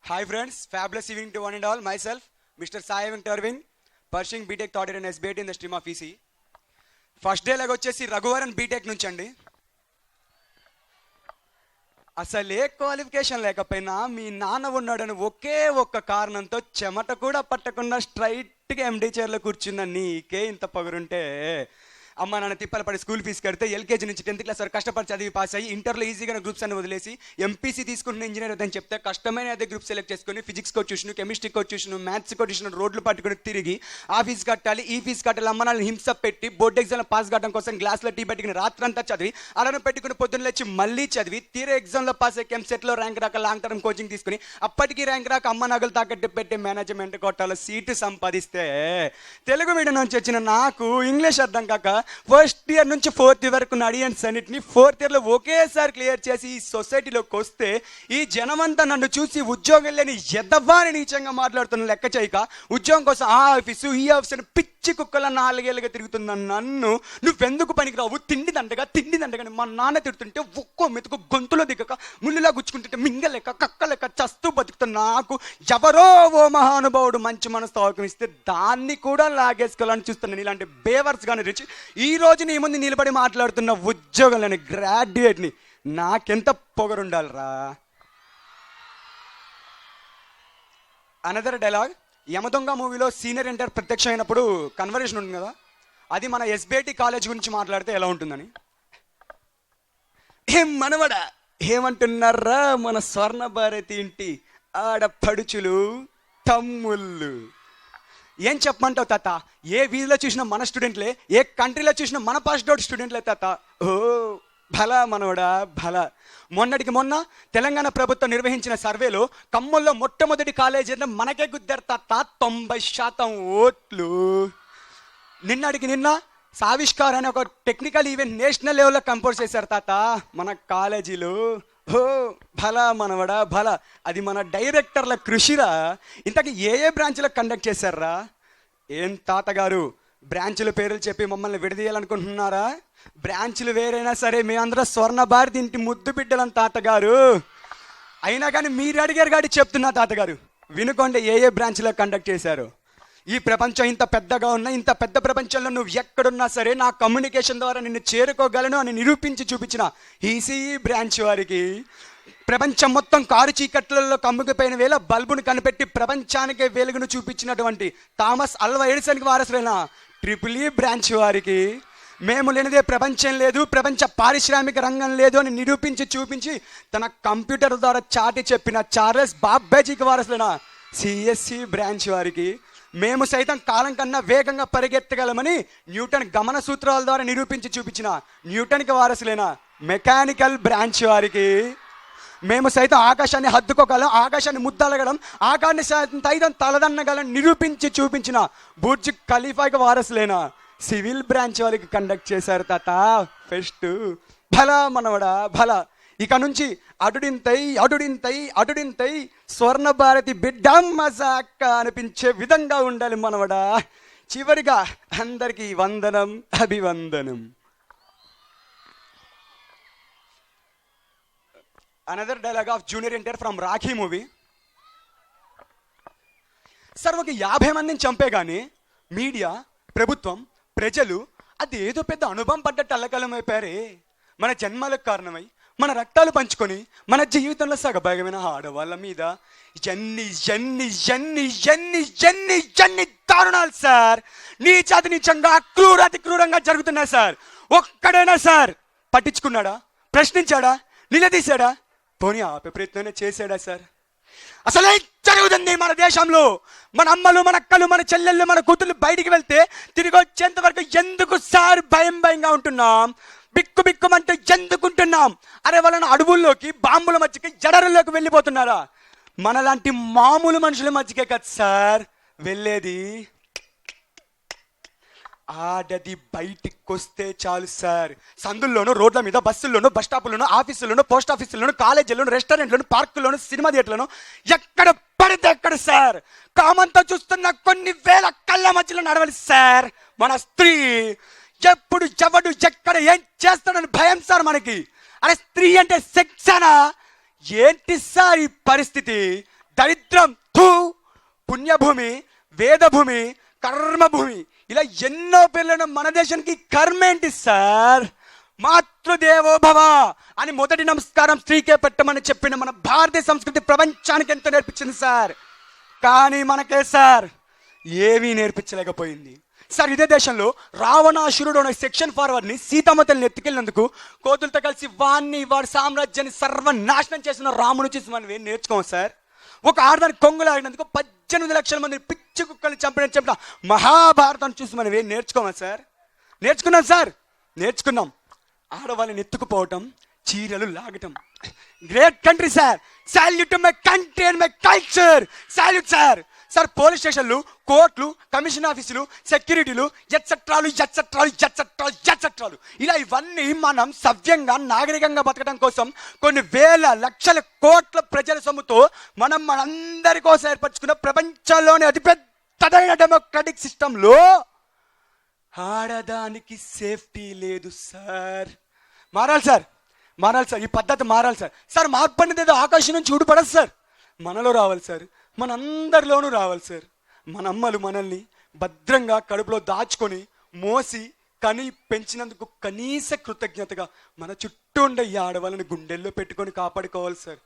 Hi friends, fabulous evening to one and all. Myself, Mr. Sai Venturvin, pursuing BTech third year in SBIT in the stream of EC. First day లాగా వచ్చేసి Raghuvaran BTech నుంచి అండి. అసలు ఏ qualification లేకపోయినా మీ నాన్న ఉన్నాడని ఒకే ఒక్క కారణంతో చెమట కూడా పట్టకుండా స్ట్రైట్గా ఎండి చైర్లో కూర్చున్న నీకే ఇంత పొగరుంటే, అమ్మ నాన్న తిప్పలు పడి స్కూల్ ఫీజు కడితే ఎల్కేజీ నుంచి 10th క్లాస్ వరకు కష్టపడి చదివి పాస్ అయ్యి ఇంటర్లో ఈజీగా గ్రూప్స్ అని వదిలేసి ఎంపీసీ తీసుకుంటున్న ఇంజనీర్ అని చెప్తే కష్టమైన అదే గ్రూప్ సెలెక్ట్ చేసుకుని ఫిజిక్స్ కో ట్యూషన్, కెమిస్ట్రీ కో ట్యూషన్, మ్యాథ్స్ కో ట్యూషన్ రోడ్లు పట్టుకుని తిరిగి ఆ ఫీజు కట్టాలి ఈ ఫీజు కట్టాలి, అమ్మ నాన్న హింస పెట్టి బోర్డు ఎగ్జామ్లో పాస్ కావడం కోసం గ్లాస్లో టీ పెట్టుకుని రాత్రంతా చదివి అలానే పెట్టుకుని పొద్దున్న లేచి మళ్ళీ చదివి తీరే ఎగ్జామ్లో పాస్ అయ్యి ఎంసెట్లో ర్యాంక్ రాక లాంగ్ టర్మ్ కోచింగ్ తీసుకుని అప్పటికి ర్యాంక్ రాక అమ్మ నగలు తాకట్టు పెట్టి మేనేజ్మెంట్ కోటాలో సీటు సంపాదిస్తే తెలుగు మీడియం నుంచి వచ్చిన నాకు ఇంగ్లీష్ అర్థం కాక ఫస్ట్ ఇయర్ నుంచి 4th వరకు అడియన్స్ అన్నిటిని 4th ఇయర్లో ఒకేసారి క్లియర్ చేసి ఈ సొసైటీలోకి వస్తే ఈ జనమంతా నన్ను చూసి ఉద్యోగం లేని ఎదవాని నీచంగా మాట్లాడుతున్న లెక్క చేయక ఉద్యోగం కోసం ఆ ఆఫీసు ఈ ఆఫీస్ అని పిచ్చి కుక్కల 4 ఏళ్ళుగా తిరుగుతున్న నన్ను నువ్వెందుకు పనికిరావు తిండి దండగా మా నాన్న తిడుతుంటే ఒక్కో మెతుకు గొంతులో దిగక ముళ్ళులా గుచ్చుకుంటుంటే మింగలేక కక్కలేక చస్తూ బతుకుతున్న నాకు ఎవరో ఓ మహానుభావుడు మంచి మనసుతో ఆకమిస్తే దాన్ని కూడా లాగేసుకోవాలని చూస్తున్నాను. ఇలాంటి బేవర్స్ గాని రిచి ఈ రోజు నీ ముందు నిలబడి మాట్లాడుతున్న ఉద్యోగం లేని గ్రాడ్యుయేట్ని నాకెంత పొగరుండాలిరా. అనదర్ డైలాగ్, యమదొంగ మూవీలో సీనియర్ ఇంటర్ ప్రత్యక్షమైనప్పుడు కన్వర్జేషన్ ఉంటుంది కదా, అది మన ఎస్బిఐటి కాలేజ్ గురించి మాట్లాడితే ఎలా ఉంటుందని. ఏం మనవడా ఏమంటున్నారా మన స్వర్ణ భారతి ఇంటి ఆడపడుచులు తమ్ముళ్ళు, ఏం చెప్పమంటావు తాత? ఏ వీధిలో చూసినా మన స్టూడెంట్లే, ఏ కంట్రీలో చూసినా మన పాస్డ్ అవుట్ స్టూడెంట్లే తాత. ఓ భలా మనవడా భలా. మొన్నటికి మొన్న తెలంగాణ ప్రభుత్వం నిర్వహించిన సర్వేలో ఖమ్మంలో మొట్టమొదటి కాలేజీ మనకే గుద్దారు తాత 90% ఓట్లు. నిన్నటికి నిన్న సావిష్కార్ అనే ఒక టెక్నికల్ ఈవెంట్ నేషనల్ లెవెల్లో కంపోజ్ చేశారు తాత మన కాలేజీలో. ఓ భలా మనవడా భలా. అది మన డైరెక్టర్ల కృషిరా. ఇంతకీ ఏ బ్రాంచ్లో కండక్ట్ చేశారా? ఏం తాతగారు బ్రాంచుల పేర్లు చెప్పి మమ్మల్ని విడదీయాలనుకుంటున్నారా? బ్రాంచులు వేరైనా సరే మేమందరం స్వర్ణ భారతి ఇంటి ముద్దు బిడ్డలం తాతగారు. అయినా కానీ మీరు అడిగారు కాబట్టి చెప్తున్నా తాతగారు, వినుకోండి ఏ బ్రాంచ్లో కండక్ట్ చేశారు. ఈ ప్రపంచం ఇంత పెద్దగా ఉన్నా, ఇంత పెద్ద ప్రపంచంలో నువ్వు ఎక్కడున్నా సరే నా కమ్యూనికేషన్ ద్వారా నిన్ను చేరుకోగలను అని నిరూపించి చూపించిన ఈసీఈ బ్రాంచ్ వారికి, ప్రపంచం మొత్తం కారు చీకట్లలో కమ్ముకుపోయిన వేళ బల్బును కనిపెట్టి ప్రపంచానికే వెలుగును చూపించినటువంటి థామస్ అల్వా ఎడిసన్కి వారసులైన ట్రిపుల్ బ్రాంచ్ వారికి, మేము లేనిదే ప్రపంచం లేదు, ప్రపంచ పారిశ్రామిక రంగం లేదు అని నిరూపించి చూపించి తన కంప్యూటర్ ద్వారా చాటి చెప్పిన చార్లెస్ బాబ్బేజీకి వారసులైన సిఎస్సి బ్రాంచ్ వారికి, మేము సైతం కాలం కన్నా వేగంగా పరిగెత్తగలమని న్యూటన్ గమన సూత్రాల ద్వారా నిరూపించి చూపించిన న్యూటన్కి వారసులైన మెకానికల్ బ్రాంచ్ వారికి, మేము సైతం ఆకాశాన్ని హద్దుకోగలం, ఆకాశాన్ని ముద్దలగలం, ఆకాశాన్ని సైతం తలదన్నగలం నిరూపించి చూపించిన బుర్జ్ ఖలీఫాకి వారసులైన సివిల్ బ్రాంచ్ వారికి కండక్ట్ చేశారు తాత ఫెస్ట్. భలా మనవడా భలా. ఇక నుంచి అడుడింతై స్వర్ణ భారతి బిడ్డ మజాక్క అనిపించే విధంగా ఉండాలి మనవడా. చివరిగా అందరికీ వందనం అభివందనం. Another dialogue of junior inter from Rakhi movie. Sir ఒక 50 మందిని చంపే కానీ మీడియా, ప్రభుత్వం, ప్రజలు అదేదో పెద్ద అనుభవం పడ్డట్టు అల్లకలం అయిపోయారే. మన జన్మలకు కారణమై మన రక్తాలు పంచుకొని మన జీవితంలో సగభాగమైన ఆడవాళ్ళ మీద ఎన్ని దారుణాలు సార్, నీచాతి నీచంగా అతి క్రూరంగా జరుగుతున్నాయి సార్. ఒక్కడైనా సార్ పట్టించుకున్నాడా? ప్రశ్నించాడా? నిలదీశాడా? పోనీ ఆపే ప్రయత్నం చేశాడా సార్? అసలే జరుగుతుంది మన దేశంలో. మన అమ్మలు, మన అక్కలు, మన చెల్లెళ్ళు, మన కూతుళ్ళు బయటికి వెళ్తే తిరిగి వచ్చేంత వరకు ఎందుకు సార్ భయంగా ఉంటున్నాం? బిక్కుమంటూ ఎందుకుంటున్నాం? అరే వాళ్ళని అడవుల్లోకి, బాంబుల మధ్యకి, జడరుల్లోకి వెళ్ళిపోతున్నారా? మనలాంటి మామూలు మనుషుల మధ్యకే కదా సార్ వెళ్ళేది. ఆడది బయటికి వస్తే చాలు సార్, సందుల్లోనూ, రోడ్ల మీద, బస్సుల్లోనూ, బస్ స్టాపుల్లోనూ, ఆఫీసుల్లోనూ, పోస్ట్ ఆఫీసుల్లోనూ, కాలేజీల్లోనూ, రెస్టారెంట్లోనూ, పార్కుల్లోనూ, సినిమా థియేటర్లోనూ, ఎక్కడ పడితే ఎక్కడ సార్ కామంతో చూస్తున్న కొన్ని వేల కళ్ళ మధ్యలో నడవాలి సార్ మన స్త్రీ. ఎప్పుడు ఎవడు ఎక్కడ ఏం చేస్తాడని భయం సార్ మనకి. అరే స్త్రీ అంటే సెక్సేనా? ఏంటి సార్ ఈ పరిస్థితి? దరిద్రం, థూ, పుణ్యభూమి, వేదభూమి, కర్మభూమి, ఇలా ఎన్నో పేర్లను మన దేశానికి కర్మ ఏంటి సార్? మాతృదేవోభవ అని మొదటి నమస్కారం స్త్రీకే పెట్టమని చెప్పిన మన భారతీయ సంస్కృతి ప్రపంచానికి ఎంతో నేర్పించింది సార్. కానీ మనకే సార్ ఏమీ నేర్పించలేకపోయింది సార్. ఇదే దేశంలో రావణాసురుడు అనే సెక్షన్ ఫార్వర్డ్ని సీతామతల్ని ఎత్తుకెళ్ళినందుకు కోతులతో కలిసి వాడి సామ్రాజ్యాన్ని సర్వనాశనం చేసిన రాముని చూసి మనం ఏం నేర్చుకోం సార్. ఒక ఆడదానికి కొంగులాడినందుకు 18 లక్షల మంది పిచ్చి కుక్కల్ని చెప్పిన మహాభారతాన్ని చూసి మనం ఏం నేర్చుకోమా సార్? నేర్చుకున్నాం సార్, నేర్చుకున్నాం. ఆడవాళ్ళని ఎత్తుకుపోవటం, చీరలు లాగటం. Great country sir, salute to my country and my culture, salute sir. Sir police స్టేషన్లు, కోర్టులు, కమిషన్ ఆఫీసులు, సెక్యూరిటీలు, ఎట్సెట్రాలు ఇలా ఇవన్నీ మనం సవ్యంగా నాగరికంగా బతకడం కోసం కొన్ని వేల లక్షల కోట్ల ప్రజల సొమ్ముతో మనందరి కోసం ఏర్పరచుకున్న ప్రపంచంలోని అతిపెద్దదైన డెమోక్రటిక్ సిస్టంలో ఆడదానికి సేఫ్టీ లేదు సార్. మారాలి సార్, మారాలి సార్, ఈ పద్ధతి మారాలి సార్. సార్ మార్పు అనేది ఏదో ఆకాశం నుంచి ఊడిపడదు సార్, మనలో రావాలి సార్, మనందరిలోనూ రావాలి సార్. మన అమ్మలు మనల్ని భద్రంగా కడుపులో దాచుకొని మోసి కని పెంచినందుకు కనీస కృతజ్ఞతగా మన చుట్టూ ఉండే ఈ ఆడవాళ్ళని గుండెల్లో పెట్టుకొని కాపాడుకోవాలి సార్.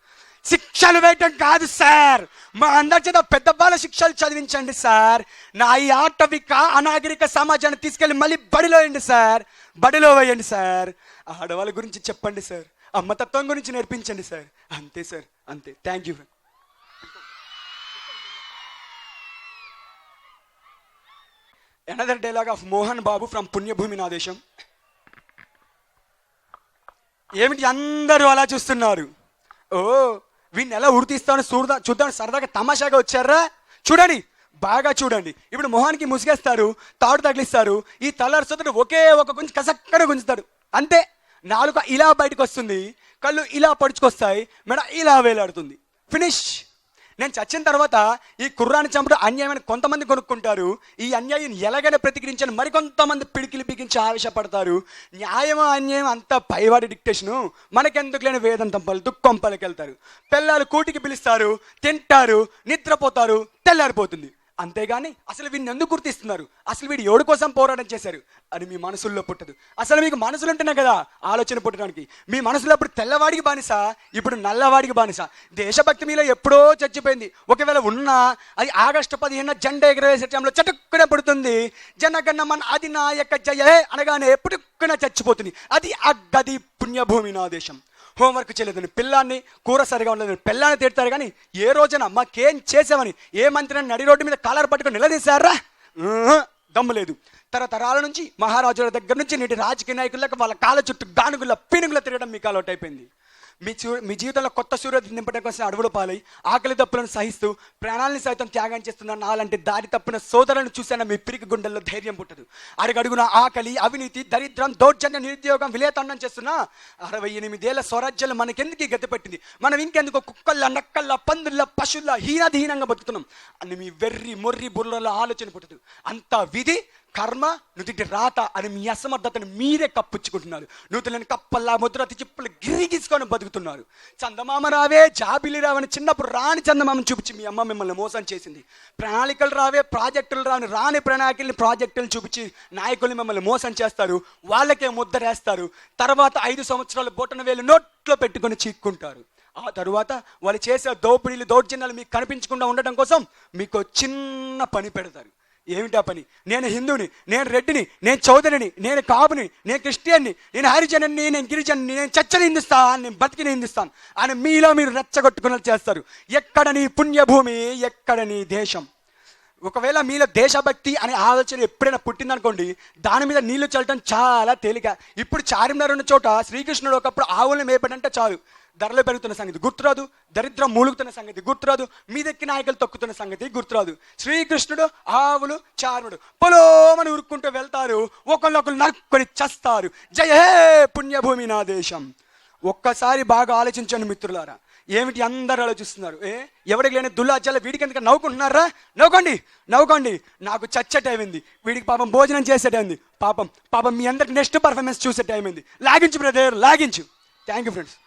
శిక్షలు వేయటం కాదు సార్, మా అందరి చేత పెద్ద బాల శిక్షలు చదివించండి సార్. నా ఈ ఆటవిక అనాగరిక సమాజాన్ని తీసుకెళ్ళి మళ్ళీ బడిలో వేయండి సార్, బడిలో వేయండి సార్. ఆడవాళ్ళ గురించి చెప్పండి సార్, అమ్మతత్వం గురించి నేర్పించండి సార్. అంతే సార్, అంతే. Thank you. Another dialogue of Mohan Babu from Punyabhumi నా దేశం. ఏమిటి అందరూ అలా చూస్తున్నారు? ఓ వీడిని ఎలా ఉరితీస్తాను చూద్దాం సరదాగా తమాషాగా వచ్చారా? చూడండి, బాగా చూడండి. ఇప్పుడు మొహానికి ముసుగేస్తారు, తాడు తగిలిస్తారు, ఈ తలర్సొద్దు ఒకే ఒక గుంజి కసక్కడ గుంజుతాడు, అంతే. నాలుక ఇలా బయటకు వస్తుంది, కళ్ళు ఇలా పడుచుకొస్తాయి, మెడ ఇలా వేలాడుతుంది, ఫినిష్. నేను చచ్చిన తర్వాత ఈ కుర్రాన్ని చంపడం అన్యాయమని కొంతమంది కొనుక్కుంటారు, ఈ అన్యాయం ఎలాగైనా ప్రతిఘటించని మరికొంతమంది పిడికిలు బిగించి ఆవేశపడతారు. న్యాయమో అన్యాయం అంతా పైవాడి డిక్టేషను, మనకెందుకు లేని వేదంతం పలుతూ కొంపలకి వెళ్తారు. పిల్లలు కూటికి పిలుస్తారు, తింటారు, నిద్రపోతారు, తెల్లారిపోతుంది. అంతేగాని అసలు వీడిని ఎందుకు గుర్తిస్తున్నారు, అసలు వీడు ఎవడి కోసం పోరాటం చేశారు అని మీ మనసుల్లో పుట్టదు. అసలు మీకు మనసులు ఉంటేనే కదా ఆలోచన పుట్టడానికి. మీ మనసులో అప్పుడు తెల్లవాడికి బానిస, ఇప్పుడు నల్లవాడికి బానిస. దేశభక్తి మీలో ఎప్పుడో చచ్చిపోయింది. ఒకవేళ ఉన్నా అది ఆగస్టు 15 జెండా ఎగరవేసే టైంలో చటుక్కున పడుతుంది. జనగణమన అధినాయక జయ అనగానే పుట్టుక్కున చచ్చిపోతుంది. అది అగ్గది పుణ్యభూమి నా దేశం. హోంవర్క్ చేయలేదని పిల్లాన్ని, కూర సరిగా ఉండలేదని పిల్లాన్ని తిడతారు, కానీ ఏ రోజున మాకేం చేసామని ఏ మంత్రిని నడి రోడ్డు మీద కాలర్ పట్టుకొని నిలదీశారా? దమ్ము లేదు. తరతరాల నుంచి మహారాజుల దగ్గర నుంచి నేటి రాజకీయ నాయకులకు వాళ్ళ కాళ్ళ చుట్టూ గానుగుల పినుగుల తిరగడం మీకు అలవాటు అయిపోయింది. మీ జీవితంలో కొత్త సూర్యోదయం నింపడం కోసం అడవులు పాలై ఆకలి తప్పులను సహిస్తూ ప్రాణాలని సైతం త్యాగం చేస్తున్న నాలంటే దారి తప్పిన సోదరులను చూసిన మీ పిరికి గుండెల్లో ధైర్యం పుట్టదు. అడుగడుగున ఆకలి, అవినీతి, దరిద్రం, దౌర్జన్య, నిరుద్యోగం విలేతండం చేస్తున్న 68 ఏళ్ల స్వరాజ్యాలు మనకెందుకు గతి పెట్టింది? మనం ఇంకెందుకు కుక్కల్లా, నక్కల్లా, పందుల్లా, పశువుల్లా హీనాధీనంగా బతుకుతున్నాం అని మీ వెర్రి మొర్రి బుర్రలో ఆలోచన పుట్టదు. అంతా విధి, కర్మ, నుదిటి రాత అని మీ అసమర్థతను మీరే కప్పుచ్చుకుంటున్నారు. నూతులని కప్పల్లా ముద్రతి చిప్పులు గిరిగీసుకొని బతుకుతున్నారు. చందమామ రావే, జాబిలి రావని చిన్నప్పుడు రాని చందమామను చూపించి మీ అమ్మ మిమ్మల్ని మోసం చేసింది. ప్రణాళికలు రావే, ప్రాజెక్టులు రాని ప్రణాళికల్ని ప్రాజెక్టులు చూపించి నాయకుల్ని మిమ్మల్ని మోసం చేస్తారు. వాళ్ళకే ముద్దరేస్తారు. తర్వాత 5 సంవత్సరాలు బొటన వేలు నోట్లో పెట్టుకొని చీక్కుంటారు. ఆ తరువాత వాళ్ళు చేసే దోపిడీలు, దౌర్జన్యాలు మీకు కనిపించకుండా ఉండటం కోసం మీకు చిన్న పని పెడతారు. ఏమిటా పని? నేను హిందువుని, నేను రెడ్డిని, నేను చౌదరిని, నేను కాపుని, నేను క్రిస్టియన్ని, నేను హరిజనుని, నేను గిరిజన్ని, నేను చచ్చని హిందుస్తాను, నేను బతికిన హిందుస్తాను అని మీలో మీరు రెచ్చగొట్టుకున్నట్టు చేస్తారు. ఎక్కడ నీ పుణ్యభూమి, ఎక్కడ నీ దేశం? ఒకవేళ మీలో దేశభక్తి అనే ఆలోచన ఎప్పుడైనా పుట్టిందనుకోండి, దాని మీద నీళ్లు చల్లటం చాలా తేలిక. ఇప్పుడు చార్మినార్ ఉన్న చోట శ్రీకృష్ణుడు ఒకప్పుడు ఆవులను మేపడంటే చాలు, ధరలు పెరుగుతున్న సంగతి గుర్తురాదు, దరిద్రం మూలుగుతున్న సంగతి గుర్తురాదు, మీదెక్కి నాయకులు తొక్కుతున్న సంగతి గుర్తురాదు. శ్రీకృష్ణుడు, ఆవులు, చార్ముడు పొలోమని ఉరుక్కుంటూ వెళ్తారు, ఒకళ్ళొకరు నరుక్కొని చస్తారు. జయ హే పుణ్యభూమి నా దేశం. ఒక్కసారి బాగా ఆలోచించండి మిత్రులారా. ఏమిటి అందరూ ఆలోచిస్తున్నారు? ఎవరికి లేని దుల్లాచాల వీడికి ఎందుకు నవ్వుకుంటున్నారా? నవ్వుకోండి. నాకు చచ్చే టైం అయింది, వీడికి పాపం భోజనం చేసే టైం ఉంది, పాపం మీ అందరికి నెక్స్ట్ పర్ఫార్మెన్స్ చూసే టైం అయింది. లాగించు బ్రదర్, లాగించు. Thank you friends.